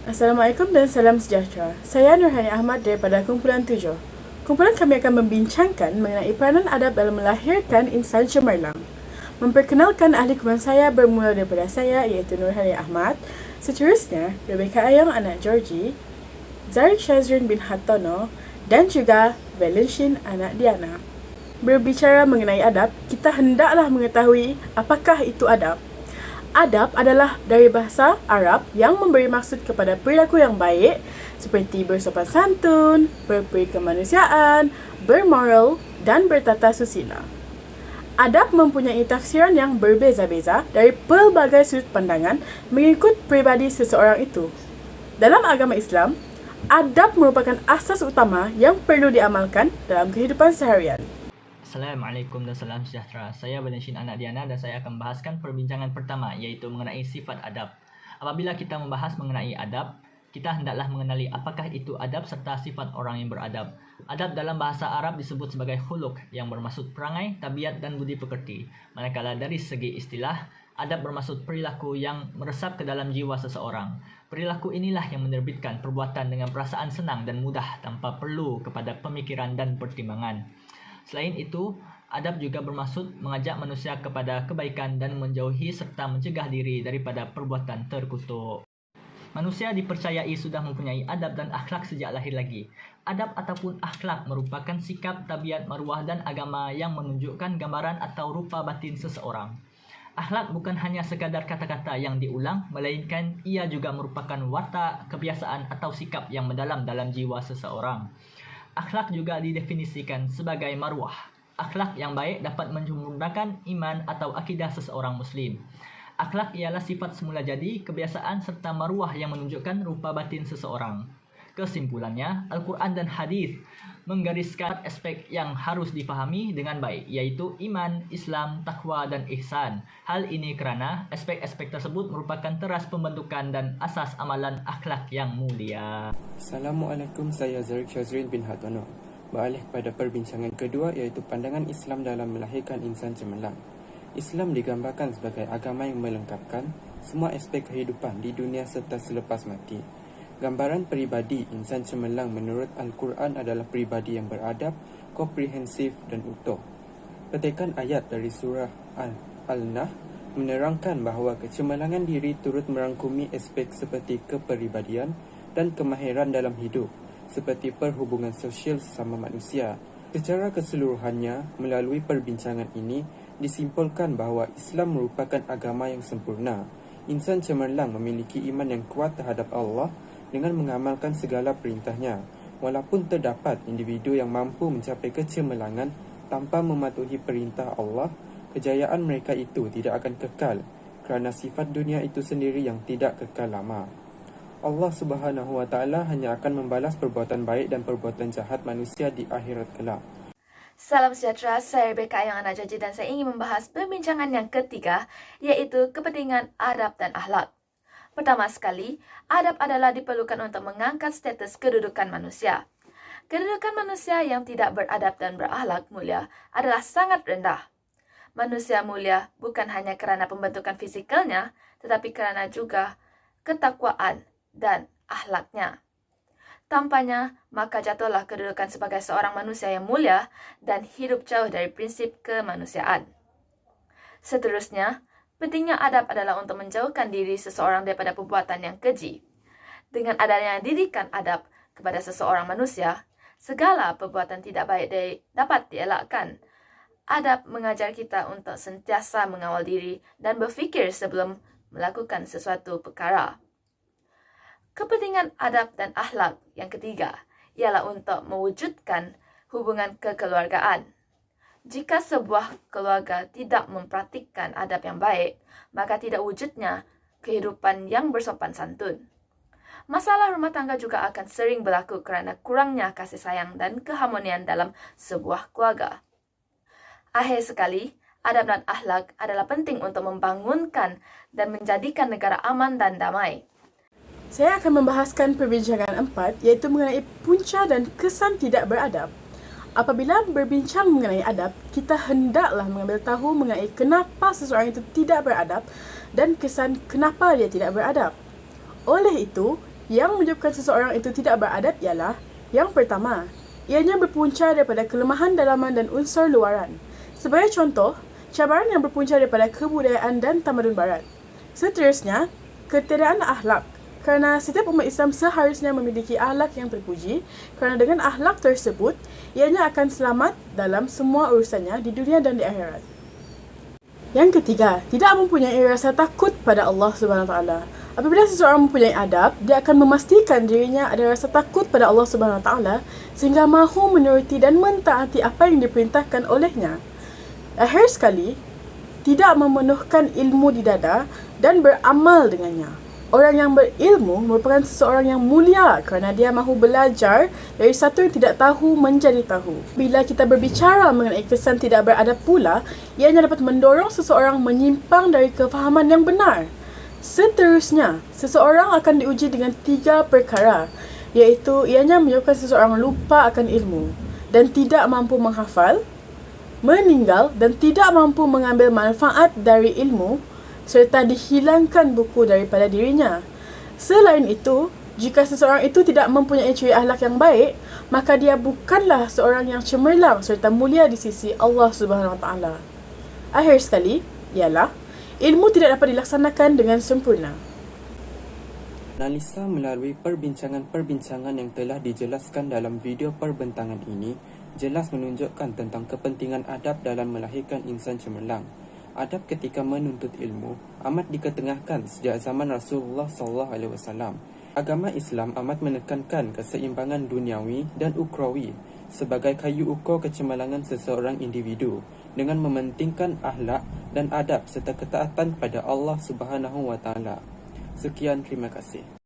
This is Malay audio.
Assalamualaikum dan salam sejahtera. Saya Nurhani Ahmad daripada Kumpulan 7. Kumpulan kami akan membincangkan mengenai peranan adab dalam melahirkan insan cemerlang. Memperkenalkan ahli kumpulan saya bermula daripada saya iaitu Nurhani Ahmad. Seterusnya, Rebecca Ayong anak Georgie, Zarik Shazrin bin Hattono dan juga Valencin anak Diana. Berbicara mengenai adab, kita hendaklah mengetahui apakah itu adab. Adab adalah dari bahasa Arab yang memberi maksud kepada perilaku yang baik seperti bersopan santun, berperi kemanusiaan, bermoral dan bertata susila. Adab mempunyai tafsiran yang berbeza-beza dari pelbagai sudut pandangan mengikut pribadi seseorang itu. Dalam agama Islam, adab merupakan asas utama yang perlu diamalkan dalam kehidupan seharian. Assalamualaikum dan salam sejahtera. Saya Valencin anak Diana dan saya akan membahaskan perbincangan pertama iaitu mengenai sifat adab. Apabila kita membahas mengenai adab, kita hendaklah mengenali apakah itu adab serta sifat orang yang beradab. Adab dalam bahasa Arab disebut sebagai khuluq yang bermaksud perangai, tabiat dan budi pekerti. Manakala dari segi istilah, adab bermaksud perilaku yang meresap ke dalam jiwa seseorang. Perilaku inilah yang menerbitkan perbuatan dengan perasaan senang dan mudah tanpa perlu kepada pemikiran dan pertimbangan. Selain itu, adab juga bermaksud mengajak manusia kepada kebaikan dan menjauhi serta mencegah diri daripada perbuatan terkutuk. Manusia dipercayai sudah mempunyai adab dan akhlak sejak lahir lagi. Adab ataupun akhlak merupakan sikap, tabiat, maruah dan agama yang menunjukkan gambaran atau rupa batin seseorang. Akhlak bukan hanya sekadar kata-kata yang diulang, melainkan ia juga merupakan watak, kebiasaan atau sikap yang mendalam dalam jiwa seseorang. Akhlak juga didefinisikan sebagai maruah. Akhlak yang baik dapat menyempurnakan iman atau akidah seseorang Muslim. Akhlak ialah sifat semula jadi, kebiasaan serta maruah yang menunjukkan rupa batin seseorang. Kesimpulannya, Al-Quran dan Hadis menggariskan aspek yang harus difahami dengan baik, yaitu iman, Islam, takwa dan ihsan. Hal ini kerana aspek-aspek tersebut merupakan teras pembentukan dan asas amalan akhlak yang mulia. Assalamualaikum, saya Zarik Shazrin bin Hattono. Beralih kepada perbincangan kedua iaitu pandangan Islam dalam melahirkan insan cemerlang. Islam digambarkan sebagai agama yang melengkapkan semua aspek kehidupan di dunia serta selepas mati. Gambaran peribadi insan cemerlang menurut Al-Quran adalah peribadi yang beradab, komprehensif dan utuh. Petikan ayat dari surah Al-Nahl menerangkan bahawa kecemerlangan diri turut merangkumi aspek seperti kepribadian dan kemahiran dalam hidup, seperti perhubungan sosial sesama manusia. Secara keseluruhannya, melalui perbincangan ini, disimpulkan bahawa Islam merupakan agama yang sempurna. Insan cemerlang memiliki iman yang kuat terhadap Allah dengan mengamalkan segala perintahnya. Walaupun terdapat individu yang mampu mencapai kecemerlangan tanpa mematuhi perintah Allah, kejayaan mereka itu tidak akan kekal kerana sifat dunia itu sendiri yang tidak kekal lama. Allah Subhanahu wa taala hanya akan membalas perbuatan baik dan perbuatan jahat manusia di akhirat kelak. Salam sejahtera, saya Rebecca Ayong anak Georgie dan saya ingin membahas perbincangan yang ketiga iaitu kepentingan adab dan akhlak. Pertama sekali, adab adalah diperlukan untuk mengangkat status kedudukan manusia. Kedudukan manusia yang tidak beradab dan berakhlak mulia adalah sangat rendah. Manusia mulia bukan hanya kerana pembentukan fisikalnya, tetapi kerana juga ketakwaan dan akhlaknya. Tanpanya, maka jatuhlah kedudukan sebagai seorang manusia yang mulia dan hidup jauh dari prinsip kemanusiaan. Seterusnya, pentingnya adab adalah untuk menjauhkan diri seseorang daripada perbuatan yang keji. Dengan adanya didikan adab kepada seseorang manusia, segala perbuatan tidak baik dapat dielakkan. Adab mengajar kita untuk sentiasa mengawal diri dan berfikir sebelum melakukan sesuatu perkara. Kepentingan adab dan akhlak yang ketiga ialah untuk mewujudkan hubungan kekeluargaan. Jika sebuah keluarga tidak mempraktikkan adab yang baik, maka tidak wujudnya kehidupan yang bersopan santun. Masalah rumah tangga juga akan sering berlaku kerana kurangnya kasih sayang dan keharmonian dalam sebuah keluarga. Akhir sekali, adab dan akhlak adalah penting untuk membangunkan dan menjadikan negara aman dan damai. Saya akan membahaskan perbincangan 4 iaitu mengenai punca dan kesan tidak beradab. Apabila berbincang mengenai adab, kita hendaklah mengambil tahu mengenai kenapa seseorang itu tidak beradab dan kesan kenapa dia tidak beradab. Oleh itu, yang menyebabkan seseorang itu tidak beradab ialah yang pertama, ianya berpunca daripada kelemahan dalaman dan unsur luaran. Sebagai contoh, cabaran yang berpunca daripada kebudayaan dan tamadun barat. Seterusnya, ketiadaan akhlak. Kerana setiap umat Islam seharusnya memiliki akhlak yang terpuji, kerana dengan akhlak tersebut, ianya akan selamat dalam semua urusannya di dunia dan di akhirat. Yang ketiga, tidak mempunyai rasa takut pada Allah Subhanahu Wa Taala. Apabila seseorang mempunyai adab, dia akan memastikan dirinya ada rasa takut pada Allah Subhanahu Wa Taala sehingga mahu menuruti dan mentaati apa yang diperintahkan olehnya. Akhir sekali, tidak memenuhkan ilmu di dada dan beramal dengannya. Orang yang berilmu merupakan seseorang yang mulia kerana dia mahu belajar dari satu yang tidak tahu menjadi tahu. Bila kita berbicara mengenai kesan tidak beradab pula, ianya dapat mendorong seseorang menyimpang dari kefahaman yang benar. Seterusnya, seseorang akan diuji dengan 3 perkara, iaitu ianya menyebabkan seseorang lupa akan ilmu dan tidak mampu menghafal, meninggal dan tidak mampu mengambil manfaat dari ilmu, serta dihilangkan buku daripada dirinya. Selain itu, jika seseorang itu tidak mempunyai ciri akhlak yang baik, maka dia bukanlah seorang yang cemerlang serta mulia di sisi Allah Subhanahu Wa Taala. Akhir sekali, ialah ilmu tidak dapat dilaksanakan dengan sempurna. Analisa melalui perbincangan-perbincangan yang telah dijelaskan dalam video perbentangan ini jelas menunjukkan tentang kepentingan adab dalam melahirkan insan cemerlang. Adab ketika menuntut ilmu amat diketengahkan sejak zaman Rasulullah SAW. Agama Islam amat menekankan keseimbangan duniawi dan ukrawi sebagai kayu ukur kecemerlangan seseorang individu dengan mementingkan akhlak dan adab serta ketaatan pada Allah Subhanahu Wa Taala. Sekian, terima kasih.